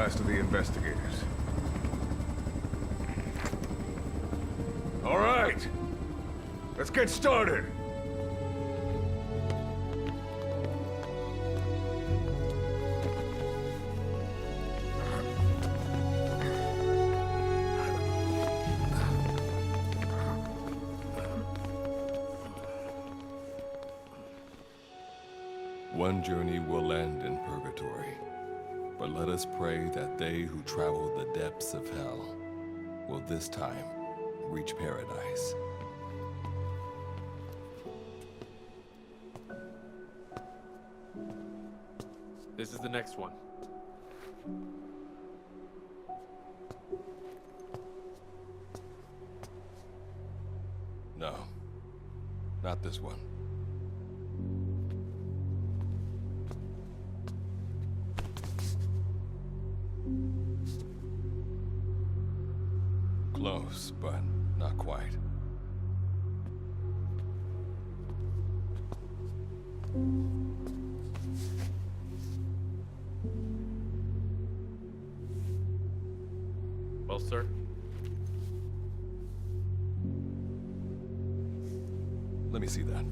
last of the investigators. All right, let's get started. One journey will end in purgatory, but let us pray that they who travel the depths of hell will this time reach paradise. This is the next one. No, not this one. Close, but not quite. Well, sir. Let me see that.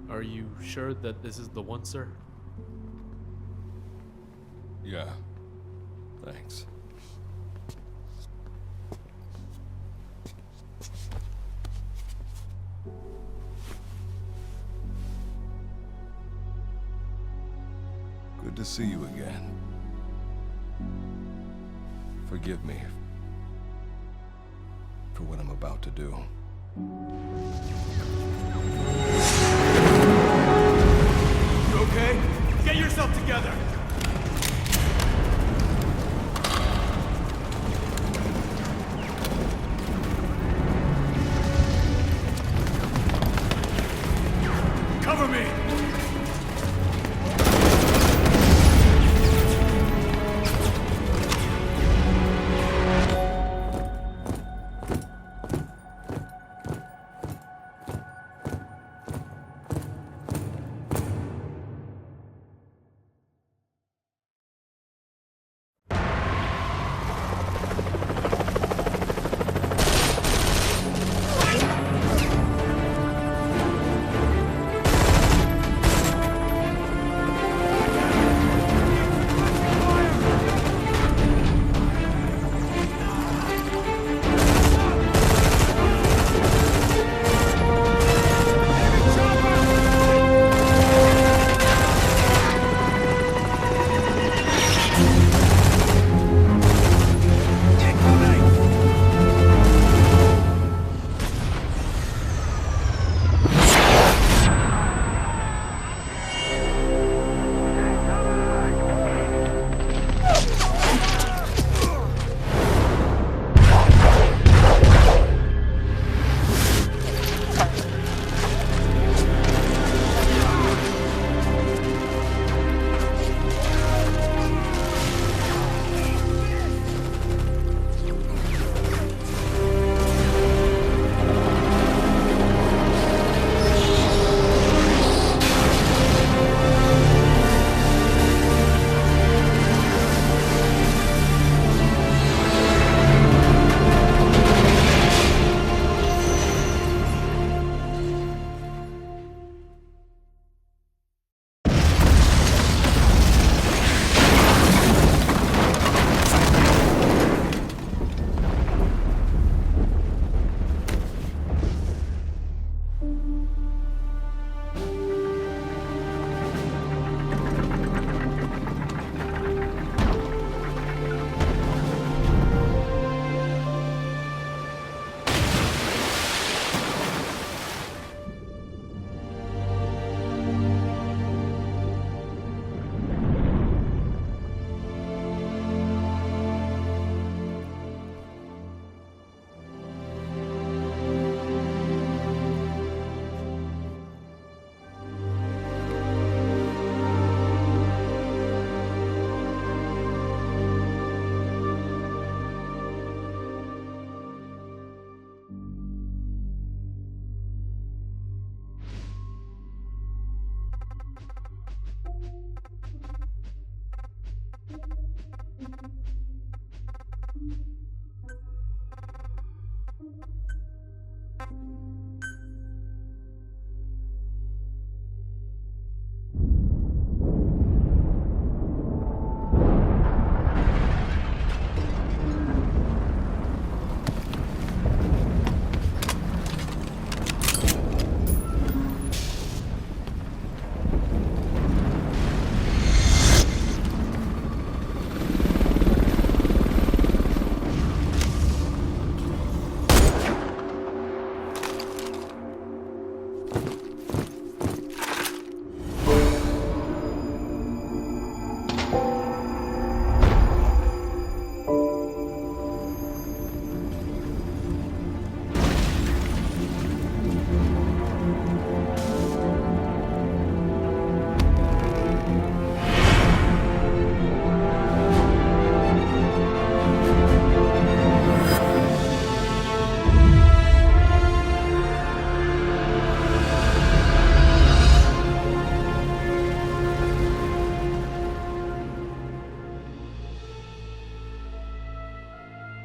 Are you sure that this is the one, sir? Yeah. Thanks. Good to see you again. Forgive me for what I'm about to do. You okay? Get yourself together! Cover me!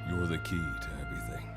You're the key to everything.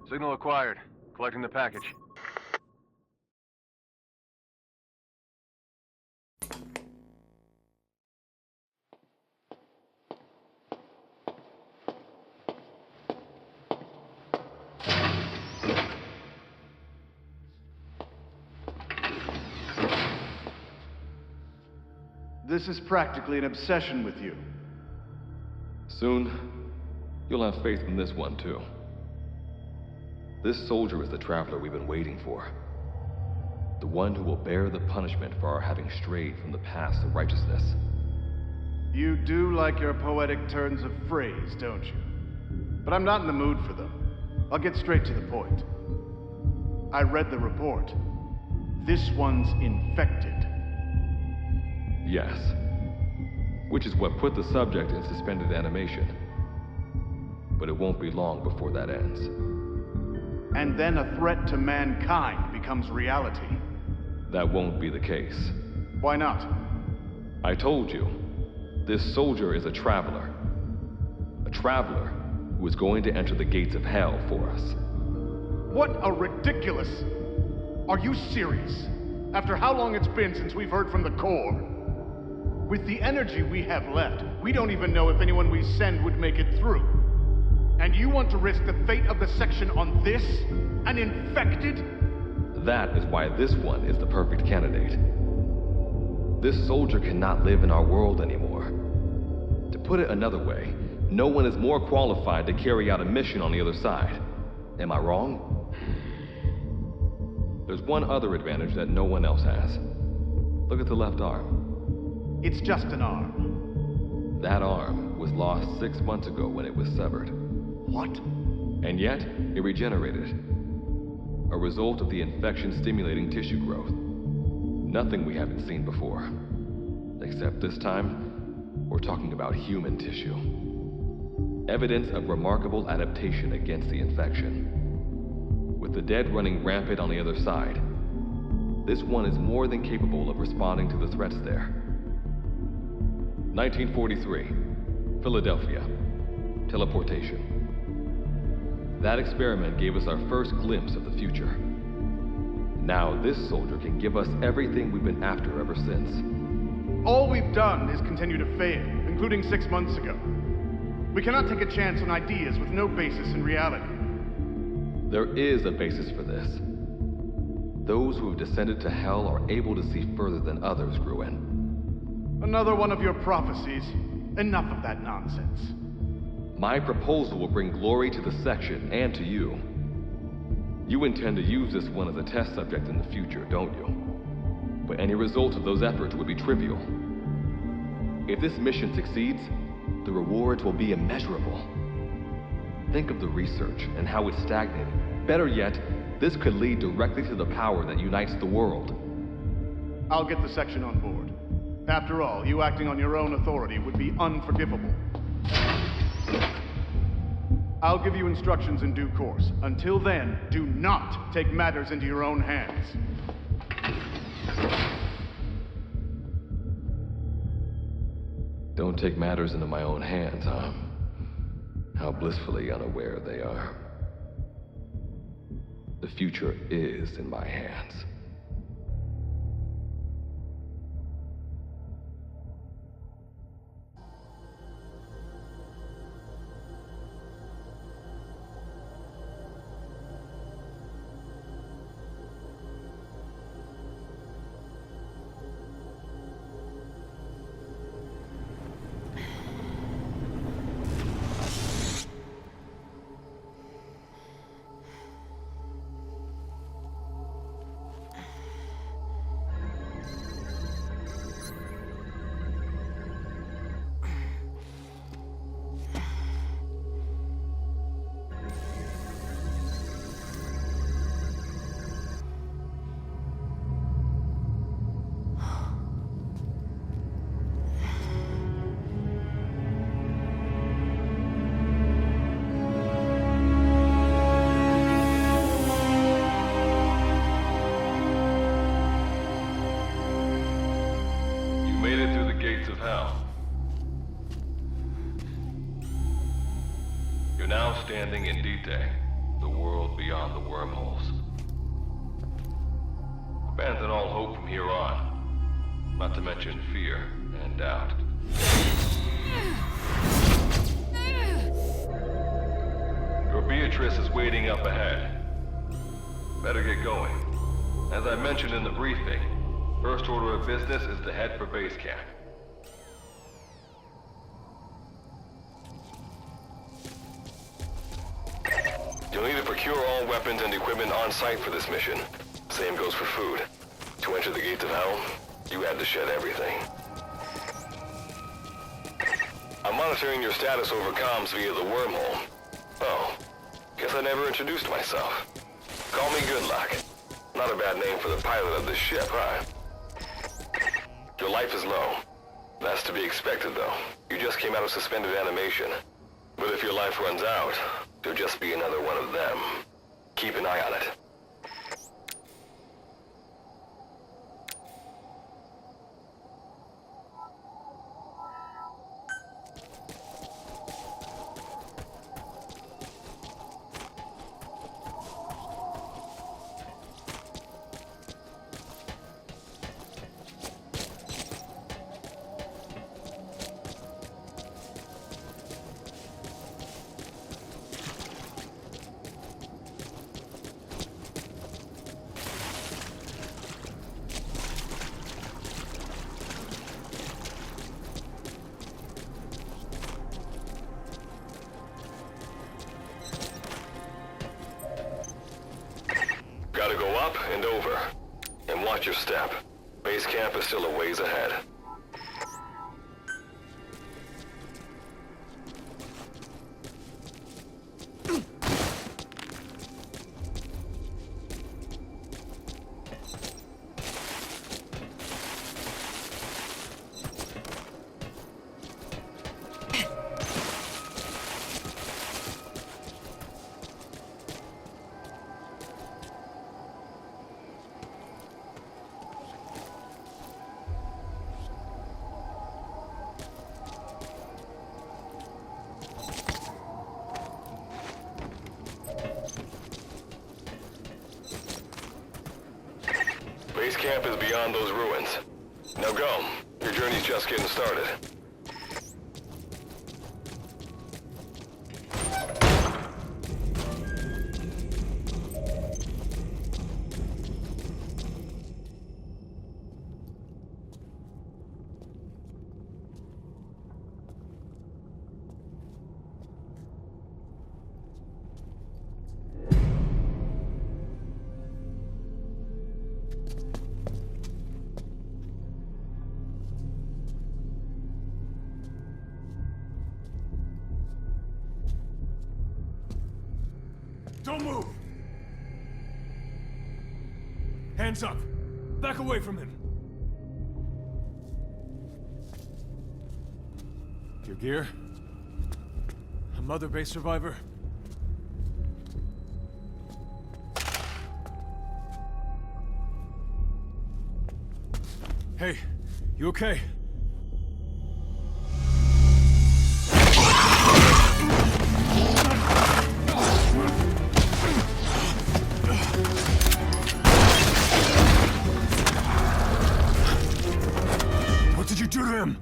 Signal acquired. Collecting the package. This is practically an obsession with you. Soon, you'll have faith in this one, too. This soldier is the traveler we've been waiting for. The one who will bear the punishment for our having strayed from the paths of righteousness. You do like your poetic turns of phrase, don't you? But I'm not in the mood for them. I'll get straight to the point. I read the report. This one's infected. Yes. Which is what put the subject in suspended animation. But it won't be long before that ends. And then a threat to mankind becomes reality. That won't be the case. Why not? I told you, this soldier is a traveler. A traveler who is going to enter the gates of hell for us. What a ridiculous... Are you serious? After how long it's been since we've heard from the Corps? With the energy we have left, we don't even know if anyone we send would make it through. And you want to risk the fate of the section on this? An infected? That is why this one is the perfect candidate. This soldier cannot live in our world anymore. To put it another way, no one is more qualified to carry out a mission on the other side. Am I wrong? There's one other advantage that no one else has. Look at the left arm. It's just an arm. That arm was lost 6 months ago when it was severed. What? And yet, it regenerated. A result of the infection-stimulating tissue growth. Nothing we haven't seen before. Except this time, we're talking about human tissue. Evidence of remarkable adaptation against the infection. With the dead running rampant on the other side, this one is more than capable of responding to the threats there. 1943, Philadelphia. Teleportation. That experiment gave us our first glimpse of the future. Now this soldier can give us everything we've been after ever since. All we've done is continue to fail, including 6 months ago. We cannot take a chance on ideas with no basis in reality. There is a basis for this. Those who have descended to hell are able to see further than others, Gruen. Another one of your prophecies. Enough of that nonsense. My proposal will bring glory to the section and to you. You intend to use this one as a test subject in the future, don't you? but any result of those efforts would be trivial. If this mission succeeds, the rewards will be immeasurable. Think of the research and how it's stagnated. Better yet, this could lead directly to the power that unites the world. I'll get the section on board. After all, you acting on your own authority would be unforgivable. I'll give you instructions in due course. Until then, do not take matters into your own hands. Don't take matters into my own hands, huh? How blissfully unaware they are. The future is in my hands. Made it through the gates of hell. You're now standing in Dite, the world beyond the wormholes. Abandon all hope from here on, not to mention fear and doubt. Your Beatrice is waiting up ahead. Better get going. As I mentioned in the briefing, first order of business is to head for base camp. You'll need to procure all weapons and equipment on site for this mission. Same goes for food. To enter the gates of hell, you had to shed everything. I'm monitoring your status over comms via the wormhole. Oh, guess I never introduced myself. Call me Good Luck. Not a bad name for the pilot of this ship, huh? Your life is low. That's to be expected, though. You just came out of suspended animation. But if your life runs out, you'll just be another one of them. Keep an eye on it. Gotta go up and over. And watch your step. Base camp is still a ways ahead. Base camp is beyond those ruins. Now go. Your journey's just getting started. Don't move! Hands up! Back away from him! Your gear? A Mother Base survivor? Hey, you okay? What did you do to him?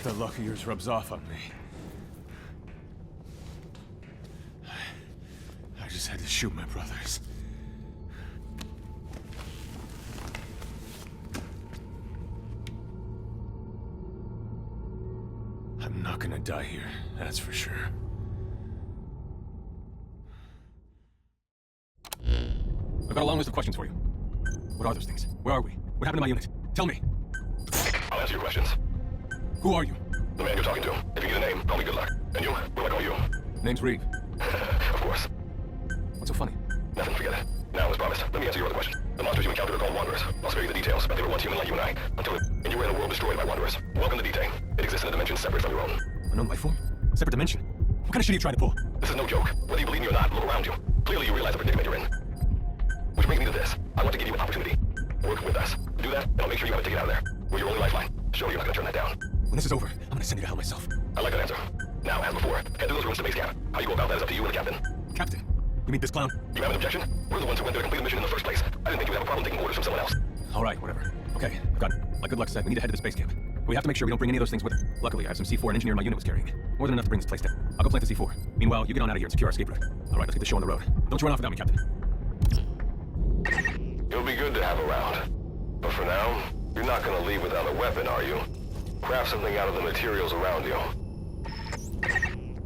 That luck of yours rubs off on me. I just had to shoot my brothers. I'm not gonna die here, that's for sure. I've got a long list of questions for you. What are those things? Where are we? What happened to my unit? Tell me. I'll answer your questions. Who are you? The man you're talking to. If you get a name, call me Good Luck. And you? What do I call you? Name's Reeve. Of course. What's so funny? Nothing, forget it. Now, as promised, let me answer your other question. The monsters you encountered are called Wanderers. I'll spare you the details, but they were once human like you and I. And you were in a world destroyed by Wanderers. Welcome to D-Day. It exists in a dimension separate from your own. Unknown life form? Separate dimension? What kind of shit are you trying to pull? This is no joke. Whether you believe me or not, look around you. Clearly you realize the predicament you're in. Which brings me to this. I want to give you an opportunity. Work with us. Do that, and I'll make sure you have a ticket out of there. We're your only lifeline. Show you're not gonna turn that down. When this is over, I'm gonna send you to hell myself. I like that answer. Now, as before, head through those rooms to base camp. How you go about that is up to you and the captain. Captain? You mean this clown? You have an objection? We're the ones who went there to complete the mission in the first place. I didn't think you would have a problem taking orders from someone else. Alright, whatever. Okay, I've got it. Like Good Luck said, we need to head to the space camp. We have to make sure we don't bring any of those things with us. Luckily, I have some C4 an engineer in my unit was carrying. More than enough to bring this place down. I'll go plant the C4. Meanwhile, you get on out of here and secure our escape route. Alright, let's get the show on the road. Don't you run off without me, Captain. You'll be good to have around. But for now, you're not gonna leave without a weapon, are you? Craft something out of the materials around you.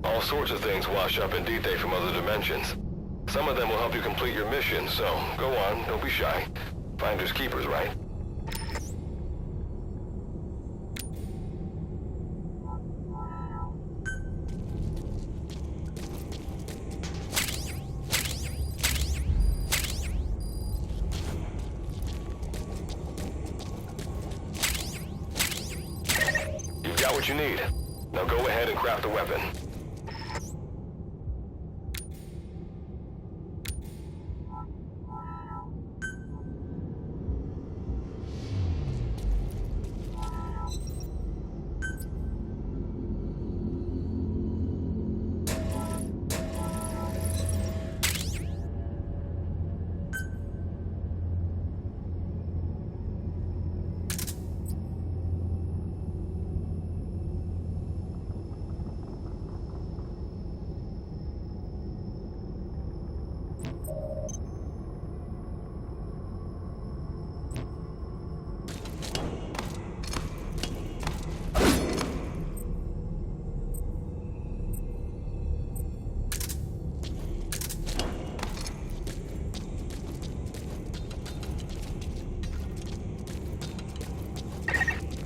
All sorts of things wash up in D-Day from other dimensions. Some of them will help you complete your mission, so go on, don't be shy. Finders keepers, right? You've got what you need. Now go ahead and craft a weapon.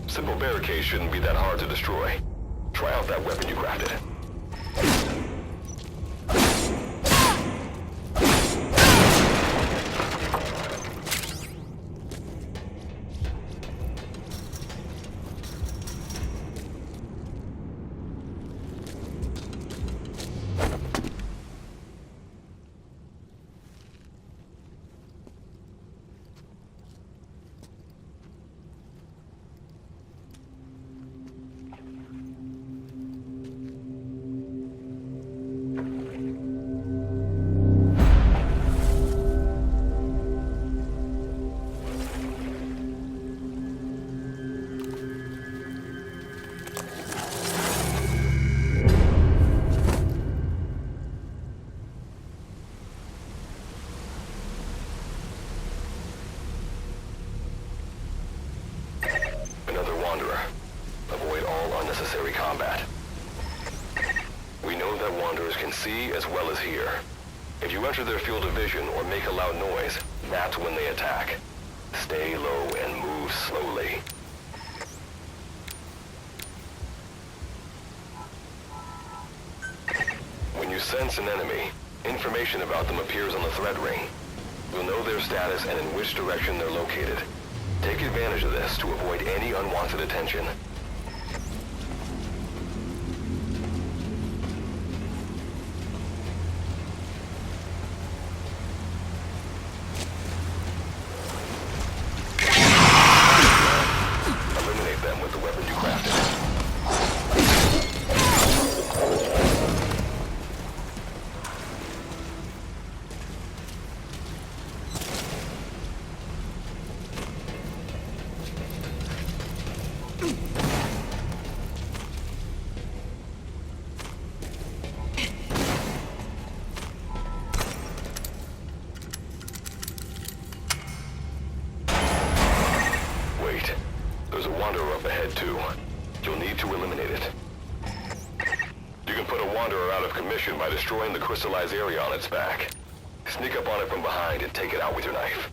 Simple barricade shouldn't be that hard to destroy. Try out that weapon you crafted. Another Wanderer. Avoid all unnecessary combat. We know that Wanderers can see as well as hear. If you enter their field of vision or make a loud noise, that's when they attack. Stay low and move slowly. When you sense an enemy, information about them appears on the threat ring. You'll know their status and in which direction they're located. Take advantage of this to avoid any unwanted attention. Eliminate them with the weapon you crafted. There's a Wanderer up ahead, too. You'll need to eliminate it. You can put a Wanderer out of commission by destroying the crystallized area on its back. Sneak up on it from behind and take it out with your knife.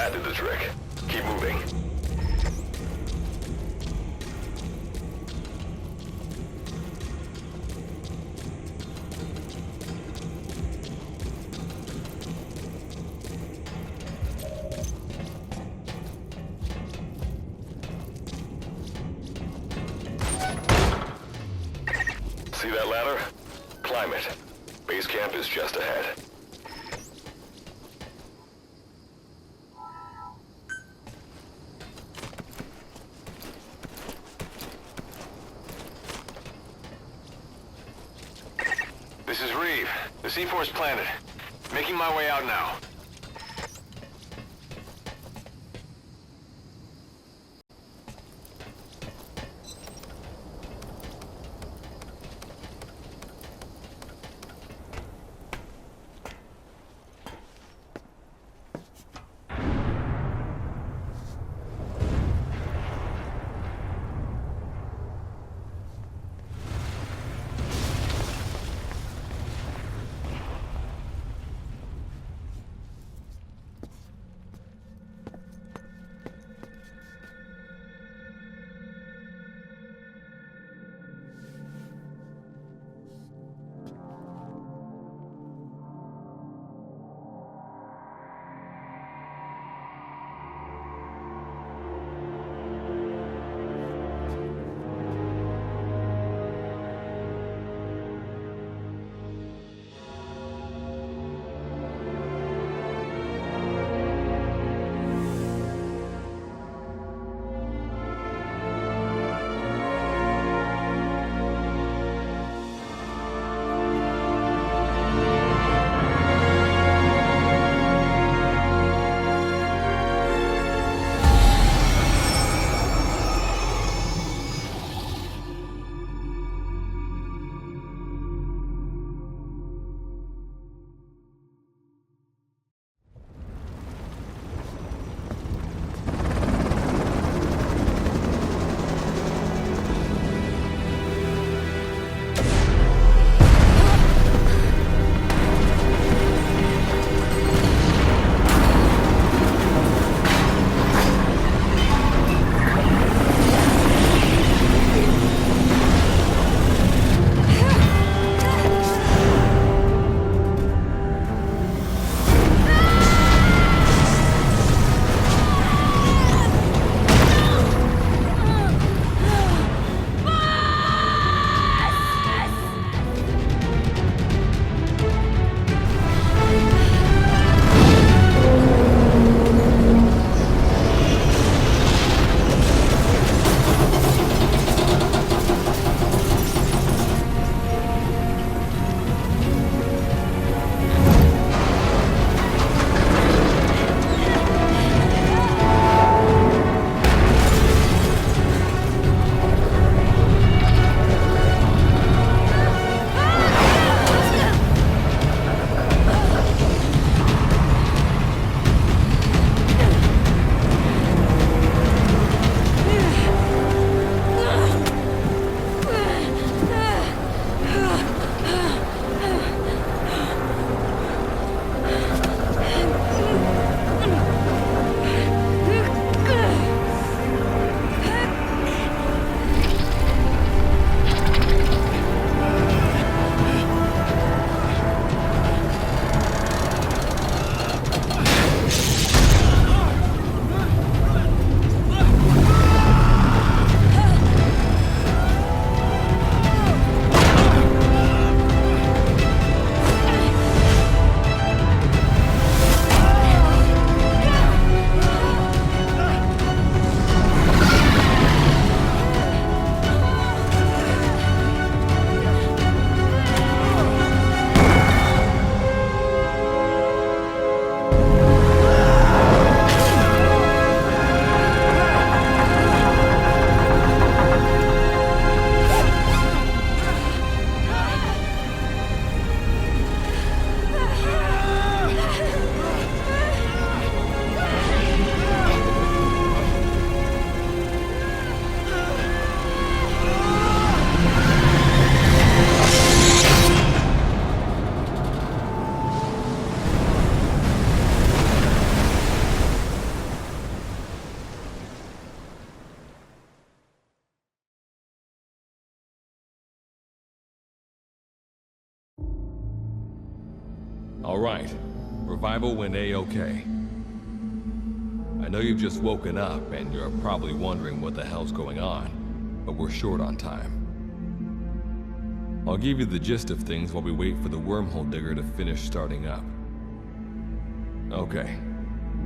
That did the trick. Keep moving. See that ladder? Climb it. Base camp is just ahead. This is Reeve. The C4's planted. Making my way out now. All right. Revival went A-okay. I know you've just woken up and you're probably wondering what the hell's going on, but we're short on time. I'll give you the gist of things while we wait for the wormhole digger to finish starting up. Okay,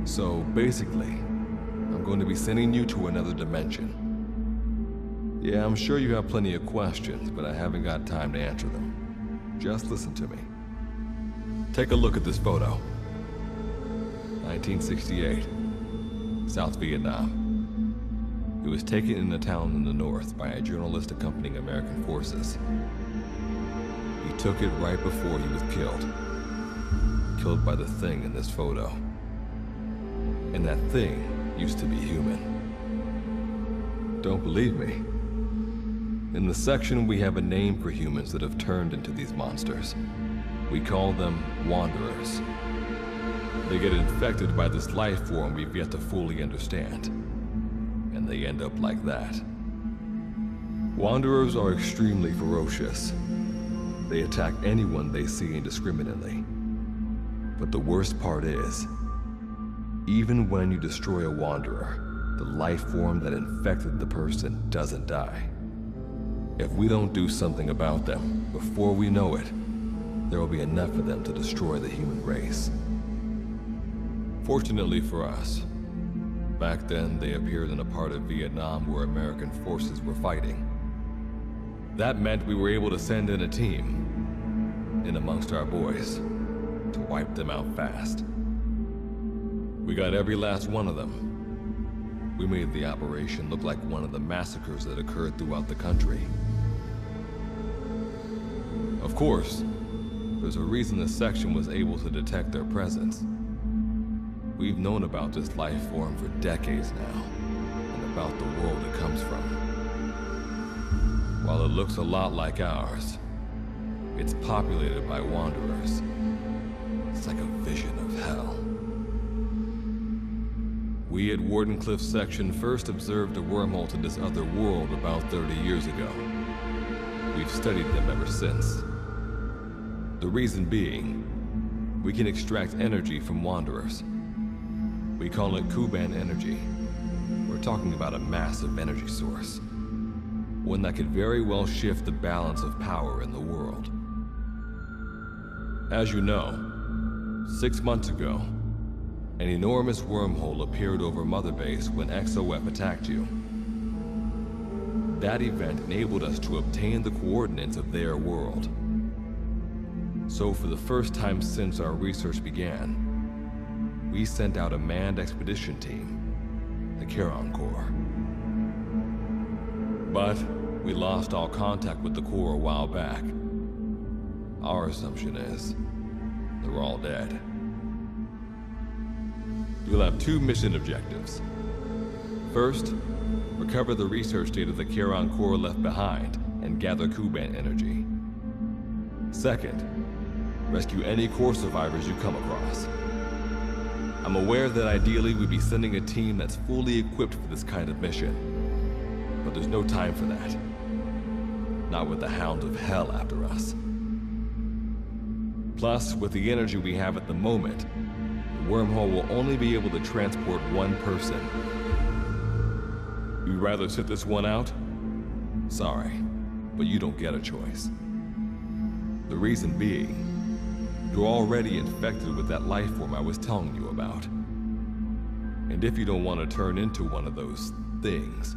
so basically, I'm going to be sending you to another dimension. Yeah, I'm sure you have plenty of questions, but I haven't got time to answer them. Just listen to me. Take a look at this photo. 1968, South Vietnam. It was taken in a town in the north by a journalist accompanying American forces. He took it right before he was killed. Killed by the thing in this photo. And that thing used to be human. Don't believe me? In the section, we have a name for humans that have turned into these monsters. We call them Wanderers. They get infected by this life form we've yet to fully understand. And they end up like that. Wanderers are extremely ferocious. They attack anyone they see indiscriminately. But the worst part is, even when you destroy a Wanderer, the life form that infected the person doesn't die. If we don't do something about them, before we know it, there will be enough of them to destroy the human race. Fortunately for us, back then they appeared in a part of Vietnam where American forces were fighting. That meant we were able to send in a team, in amongst our boys, to wipe them out fast. We got every last one of them. We made the operation look like one of the massacres that occurred throughout the country. Of course, there's a reason the section was able to detect their presence. We've known about this life form for decades now, and about the world it comes from. While it looks a lot like ours, it's populated by Wanderers. It's like a vision of hell. We at Wardenclyffe section first observed a wormhole to this other world about 30 years ago. We've studied them ever since. The reason being, we can extract energy from Wanderers. We call it Kuban energy. We're talking about a massive energy source. One that could very well shift the balance of power in the world. As you know, 6 months ago, an enormous wormhole appeared over Mother Base when XOF attacked you. That event enabled us to obtain the coordinates of their world. So for the first time since our research began, we sent out a manned expedition team, the Charon Corps. But we lost all contact with the Corps a while back. Our assumption is they're all dead. You'll have 2 mission objectives. First, recover the research data the Charon Corps left behind and gather Kuban energy. Second, rescue any Corps survivors you come across. I'm aware that ideally we'd be sending a team that's fully equipped for this kind of mission. But there's no time for that. Not with the Hound of Hell after us. Plus, with the energy we have at the moment, the wormhole will only be able to transport one person. You'd rather sit this one out? Sorry, but you don't get a choice. The reason being, you're already infected with that life form I was telling you about. And if you don't want to turn into one of those things,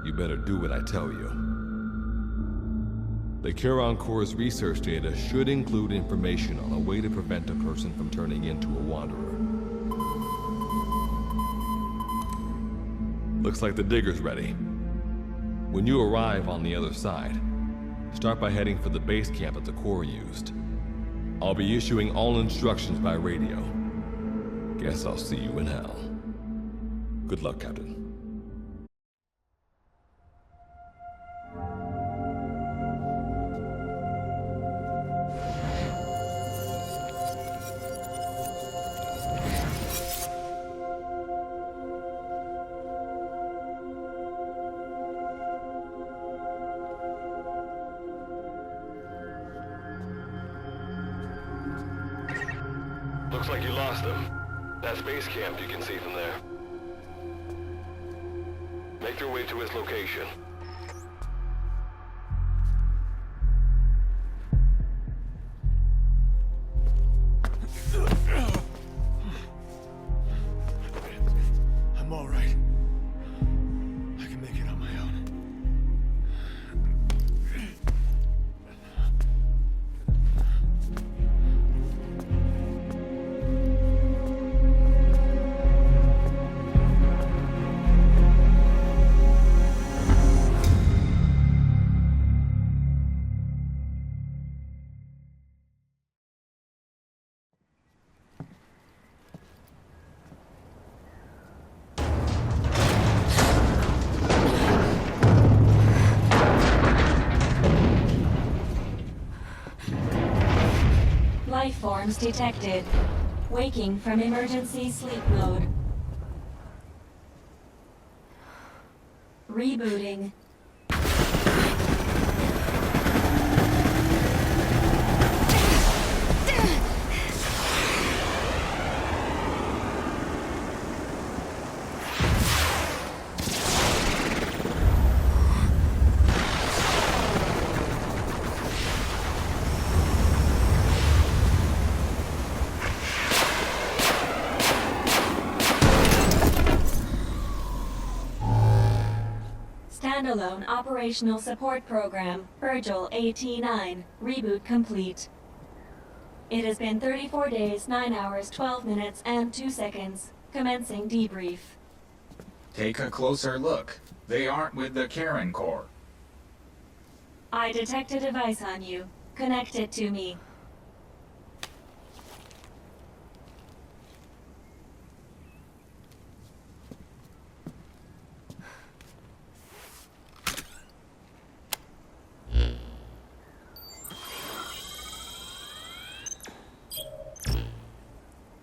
you better do what I tell you. The Charon Corps' research data should include information on a way to prevent a person from turning into a Wanderer. Looks like the digger's ready. When you arrive on the other side, start by heading for the base camp that the Corps used. I'll be issuing all instructions by radio. Guess I'll see you in hell. Good luck, Captain. Looks like you lost them. That base camp you can see from there. Make your way to his location. I'm all right. I can make it on my own. Life forms detected. Waking from emergency sleep mode. Rebooting. Standalone Operational Support Program, Virgil AT-9, reboot complete. It has been 34 days, 9 hours, 12 minutes, and 2 seconds. Commencing debrief. Take a closer look. They aren't with the Karen Corps. I detect a device on you. Connect it to me.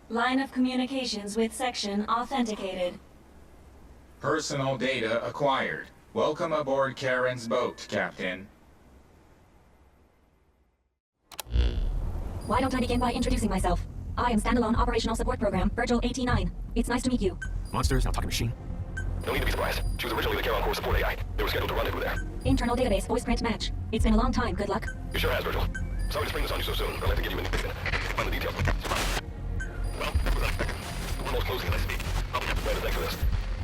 Line of communications with section authenticated. Personal data acquired. Welcome aboard Karen's boat, Captain. Why don't I begin by introducing myself? I am Standalone Operational Support Program, Virgil AT-9. It's nice to meet you. Monsters, now talking machine. No need to be surprised. She was originally the Karen Corps support AI. They were scheduled to rendezvous there. Internal database, voice print match. It's been a long time, good luck. You sure has, Virgil. Sorry to spring this on you so soon. I'd like to give you an indication. Find the details. Well, that was unexpected. The wormhole's closing as I speak. I'll be Captain Brandon, thanks for this.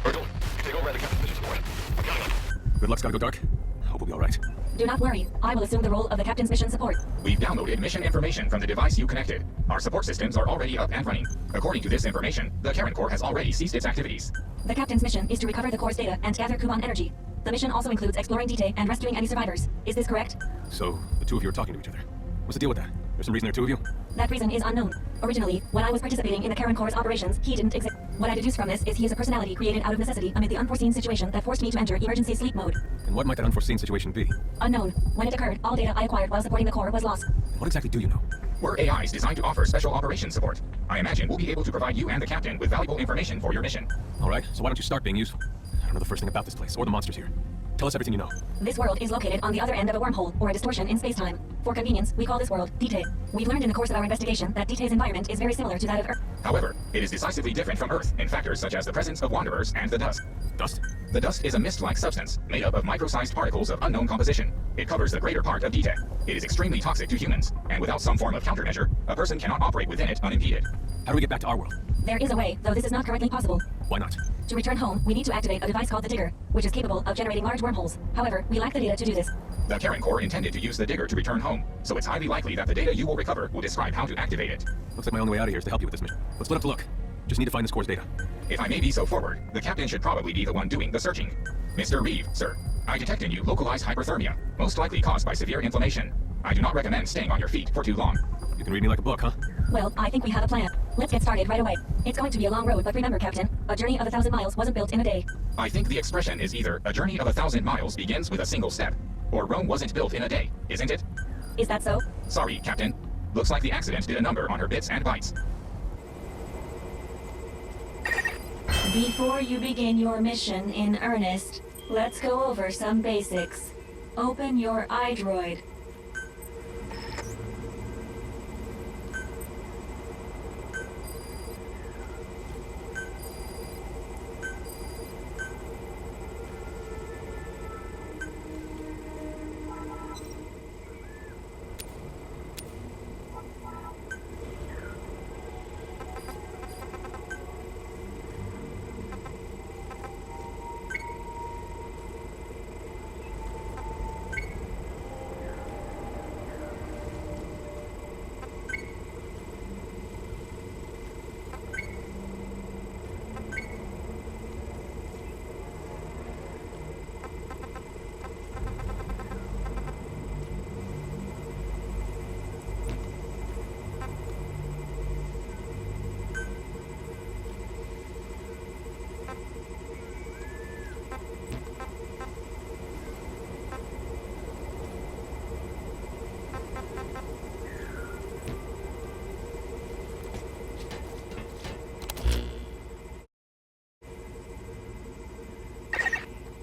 Virgil, you take over at the captain's mission support. I'm counting on you. Good luck's gotta go dark. Hope we'll be alright. Do not worry. I will assume the role of the captain's mission support. We've downloaded mission information from the device you connected. Our support systems are already up and running. According to this information, the Karen Corps has already ceased its activities. The captain's mission is to recover the Corps' data and gather Kuban energy. The mission also includes exploring Dite and rescuing any survivors. Is this correct? So, the two of you are talking to each other. What's the deal with that? There's some reason there are two of you? That reason is unknown. Originally, when I was participating in the Karen Corps' operations, he didn't exist. What I deduce from this is he is a personality created out of necessity amid the unforeseen situation that forced me to enter emergency sleep mode. And what might that unforeseen situation be? Unknown. When it occurred, all data I acquired while supporting the Corps was lost. What exactly do you know? We're AIs designed to offer special operations support. I imagine we'll be able to provide you and the captain with valuable information for your mission. Alright, so why don't you start being useful? I don't know the first thing about this place, or the monsters here. Tell us everything you know. This world is located on the other end of a wormhole, or a distortion in space-time. For convenience, we call this world Dite. We've learned in the course of our investigation that Dite's environment is very similar to that of Earth. However, it is decisively different from Earth in factors such as the presence of wanderers and the dust. Dust? The dust is a mist-like substance made up of micro-sized particles of unknown composition. It covers the greater part of Dite. It is extremely toxic to humans, and without some form of countermeasure, a person cannot operate within it unimpeded. How do we get back to our world? There is a way, though this is not currently possible. Why not? To return home, we need to activate a device called the Digger, which is capable of generating large wormholes. However, we lack the data to do this. The Karen Corps intended to use the Digger to return home, so it's highly likely that the data you will recover will describe how to activate it. Looks like my only way out of here is to help you with this mission. Let's split up to look. Just need to find this Corps' data. If I may be so forward, the captain should probably be the one doing the searching. Mr. Reeve, sir, I detect in you localized hyperthermia, most likely caused by severe inflammation. I do not recommend staying on your feet for too long. You can read me like a book, huh? Well, I think we have a plan. Let's get started right away. It's going to be a long road, but remember, Captain, a journey of 1,000 miles wasn't built in a day. I think the expression is either a journey of 1,000 miles begins with a single step, or Rome wasn't built in a day, isn't it? Is that so? Sorry, Captain. Looks like the accident did a number on her bits and bytes. Before you begin your mission in earnest, let's go over some basics. Open your iDroid.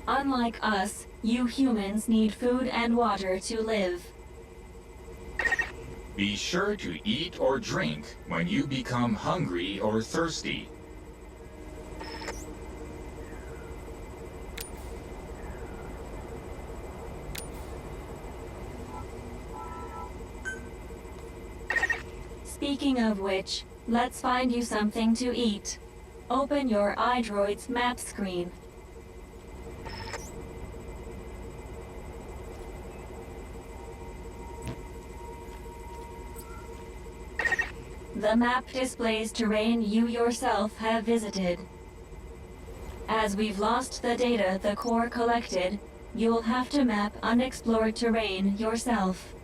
Unlike us, you humans need food and water to live. Be sure to eat or drink when you become hungry or thirsty. Speaking of which, let's find you something to eat. Open your iDroid's map screen. The map displays terrain you yourself have visited. As we've lost the data the core collected, you'll have to map unexplored terrain yourself.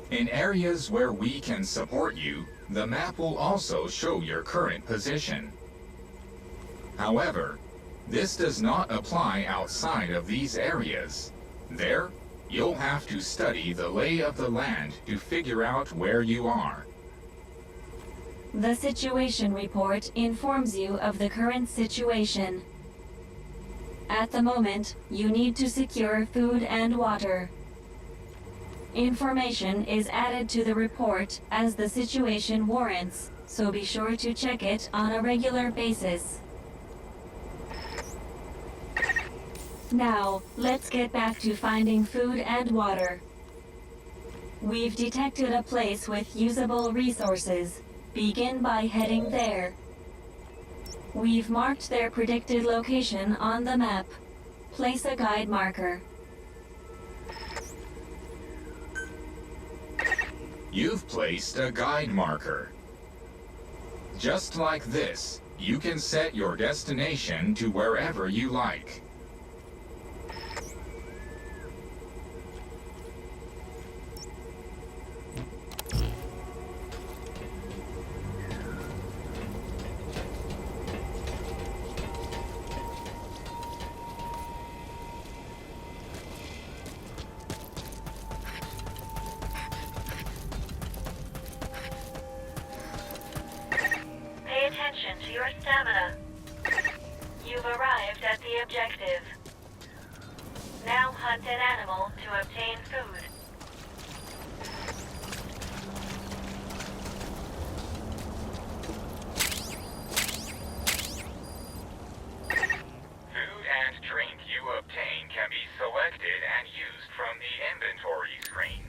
In areas where we can support you, the map will also show your current position. However, this does not apply outside of these areas. There, you'll have to study the lay of the land to figure out where you are. The situation report informs you of the current situation. At the moment, you need to secure food and water. Information is added to the report as the situation warrants, so be sure to check it on a regular basis. Now, let's get back to finding food and water. We've detected a place with usable resources. Begin by heading there. We've marked their predicted location on the map. Place a guide marker. You've placed a guide marker. Just like this, you can set your destination to wherever you like. Pay attention to your stamina. You've arrived at the objective. Now hunt an animal to obtain food. Food and drink you obtain can be selected and used from the inventory screen.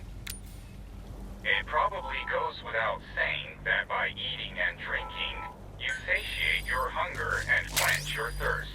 It probably goes without saying that by eating and drinking, you satiate your hunger and quench your thirst.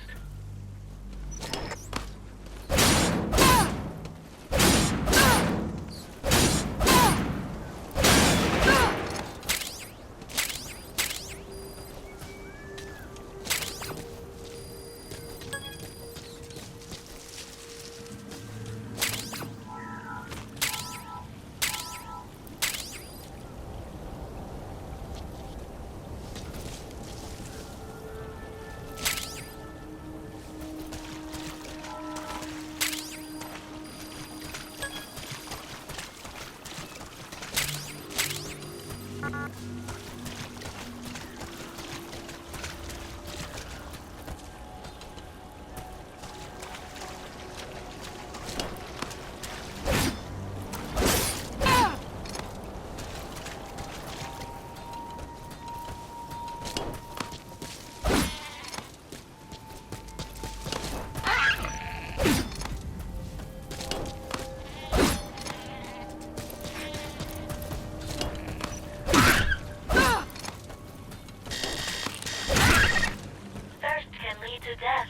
To death.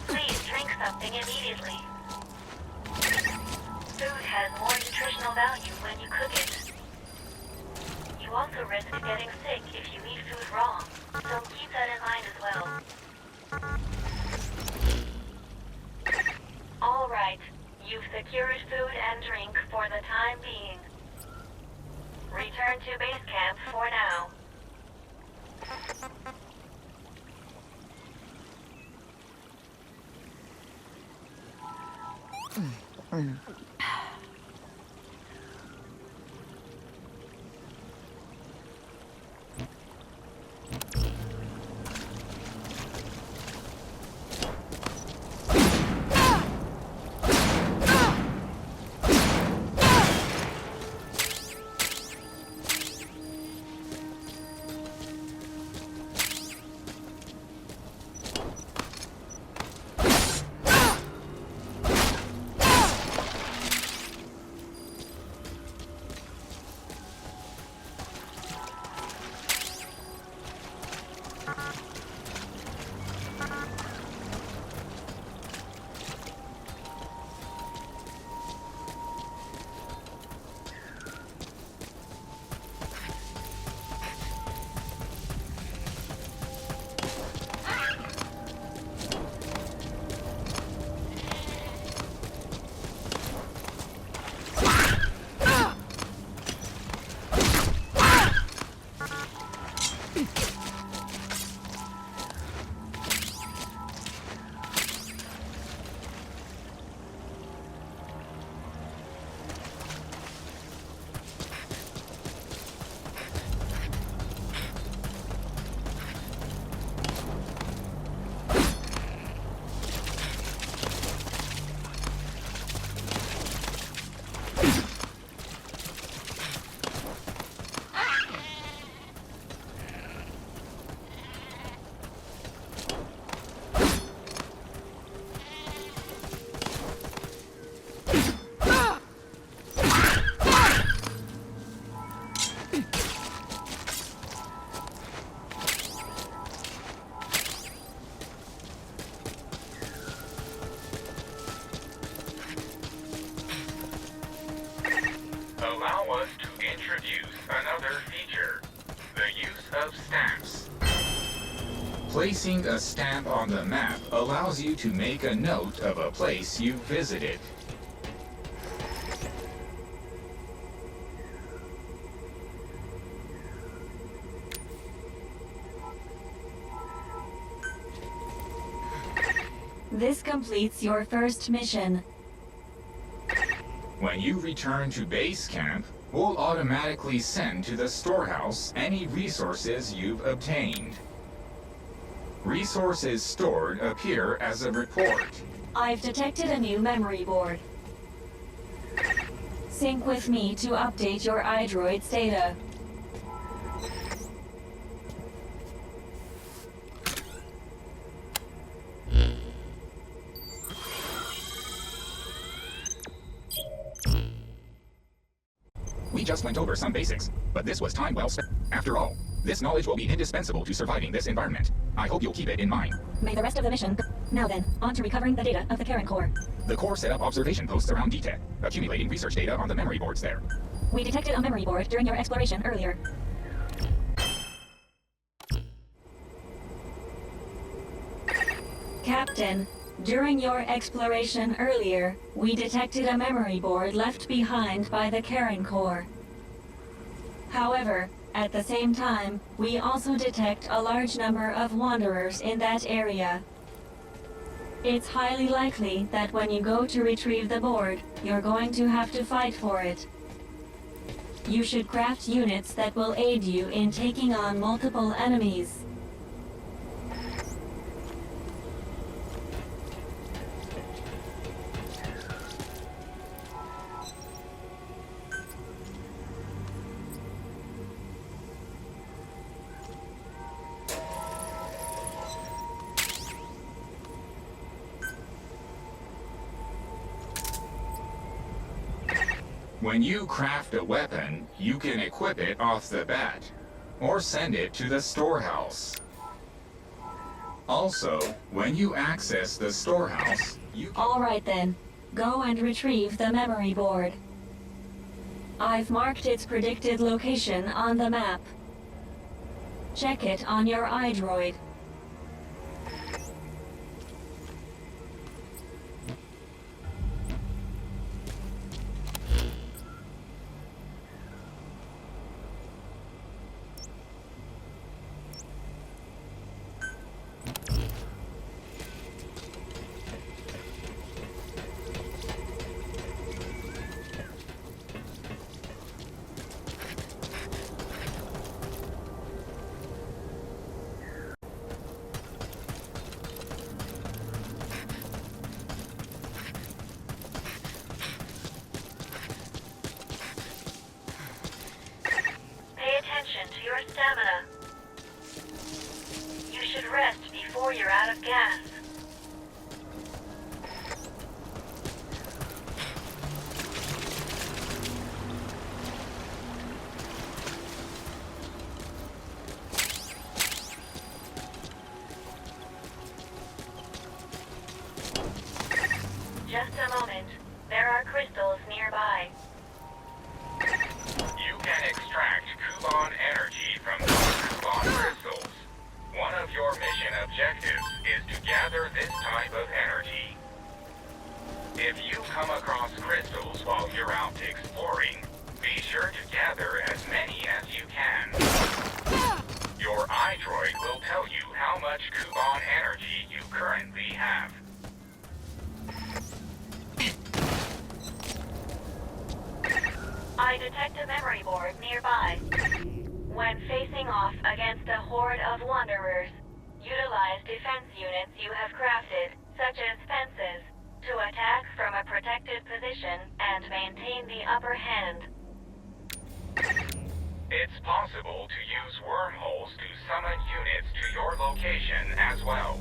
Please drink something immediately. Food has more nutritional value when you cook it. You also risk getting sick if you eat food raw, so keep that in mind as well. Alright, you've secured food and drink for the time being. Return to base camp for now. Allow us to introduce another feature, the use of stamps. Placing a stamp on the map allows you to make a note of a place you've visited. This completes your first mission. When you return to base camp, we'll automatically send to the storehouse any resources you've obtained. Resources stored appear as a report. I've detected a new memory board. Sync with me to update your iDroid's data. We just went over some basics, but this was time well spent. After all, this knowledge will be indispensable to surviving this environment. I hope you'll keep it in mind. May the rest of the mission. Now then, on to recovering the data of the Karen Core. The core set up observation posts around DTEC, accumulating research data on the memory boards there. We detected a memory board during your exploration earlier. Captain, during your exploration earlier, we detected a memory board left behind by the Karen Core. However, at the same time, we also detect a large number of wanderers in that area. It's highly likely that when you go to retrieve the board, you're going to have to fight for it. You should craft units that will aid you in taking on multiple enemies. When you craft a weapon, you can equip it off the bat, or send it to the storehouse. Also, when you access the storehouse, you can... All right then, go and retrieve the memory board. I've marked its predicted location on the map. Check it on your iDroid. To your stamina. You should rest before you're out of gas. Just a moment. There are crystals nearby. You can extract Kuban energy from those Kuban crystals. One of your mission objectives is to gather this type of energy. If you come across crystals while you're out exploring, be sure to gather as many as you can. Your Your iDroid will tell you how much Kuban energy you currently have. I detect a memory board nearby. When facing off against a horde of wanderers, utilize defense units you have crafted, such as fences, to attack from a protected position and maintain the upper hand. It's possible to use wormholes to summon units to your location as well.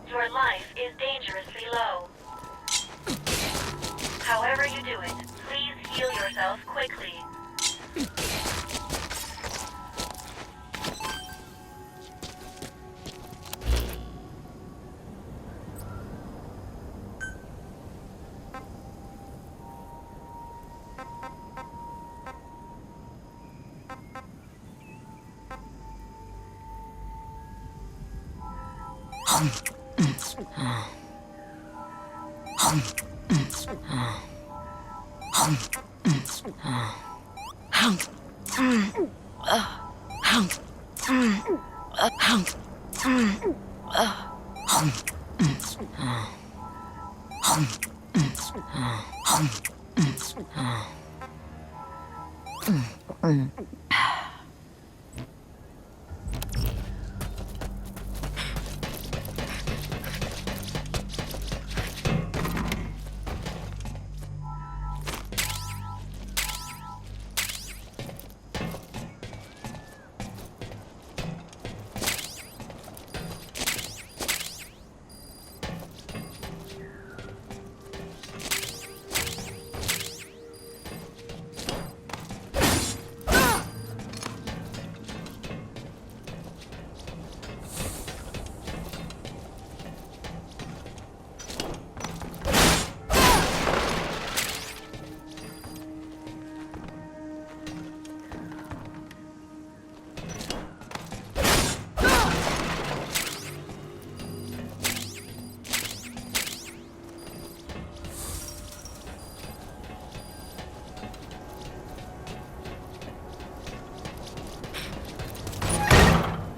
Your life is dangerously low. However you do it, please heal yourself quickly.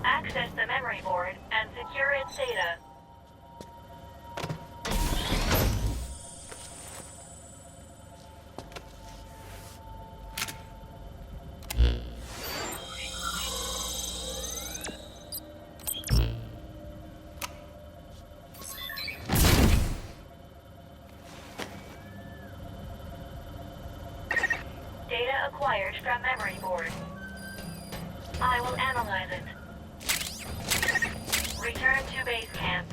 Access the memory board and secure its data. Data acquired from memory board. I will analyze it. Return to base camp.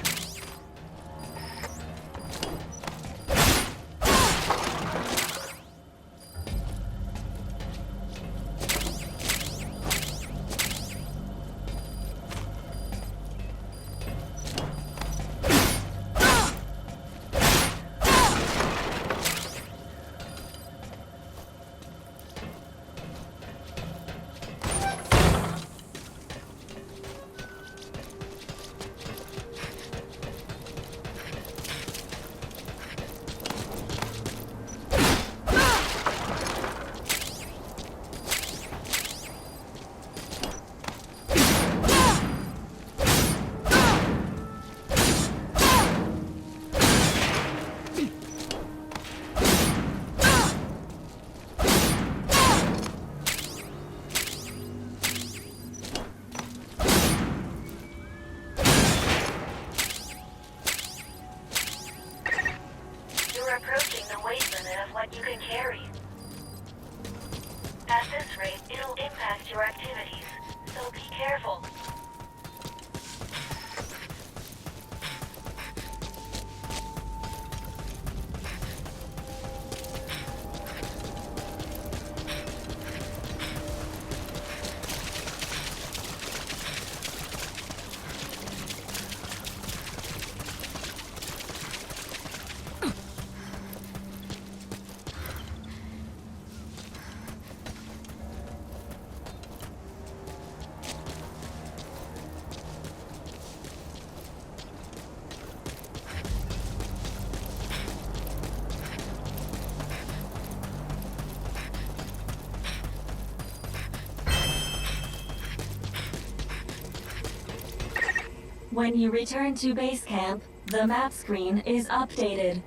what you can carry. At this rate, it'll impact your activities, so be careful. When you return to base camp, the map screen is updated.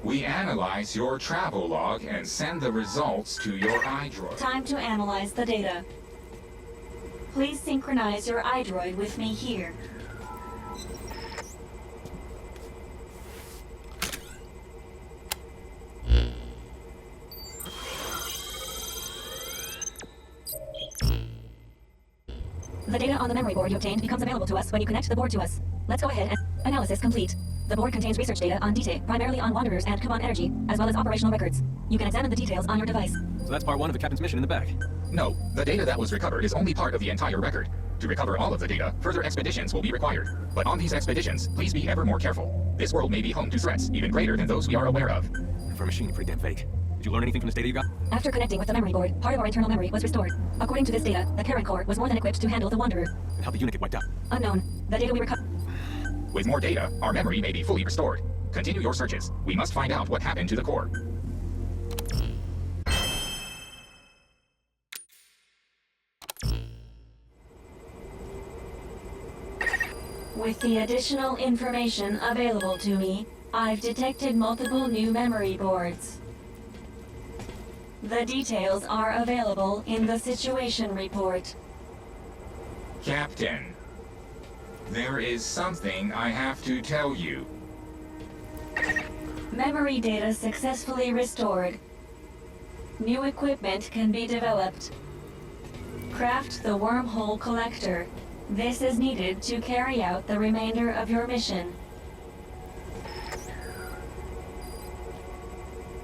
We analyze your travel log and send the results to your iDroid. Time to analyze the data. Please synchronize your iDroid with me here. The data on the memory board you obtained becomes available to us when you connect the board to us. Let's go ahead and... Analysis complete. The board contains research data on DT, primarily on Wanderers and Kuban Energy, as well as operational records. You can examine the details on your device. So that's part one of the captain's mission in the bag. No, the data that was recovered is only part of the entire record. To recover all of the data, further expeditions will be required. But on these expeditions, please be ever more careful. This world may be home to threats even greater than those we are aware of. And for a machine, you're pretty damn fake. Did you learn anything from this data you got? After connecting with the memory board, part of our internal memory was restored. According to this data, the current core was more than equipped to handle the Wanderer. And how'd the unit get wiped out? Unknown. The data we recovered... With more data, our memory may be fully restored. Continue your searches. We must find out what happened to the core. With the additional information available to me, I've detected multiple new memory boards. The details are available in the situation report. Captain, there is something I have to tell you. Memory data successfully restored. New equipment can be developed. Craft the wormhole collector. This is needed to carry out the remainder of your mission.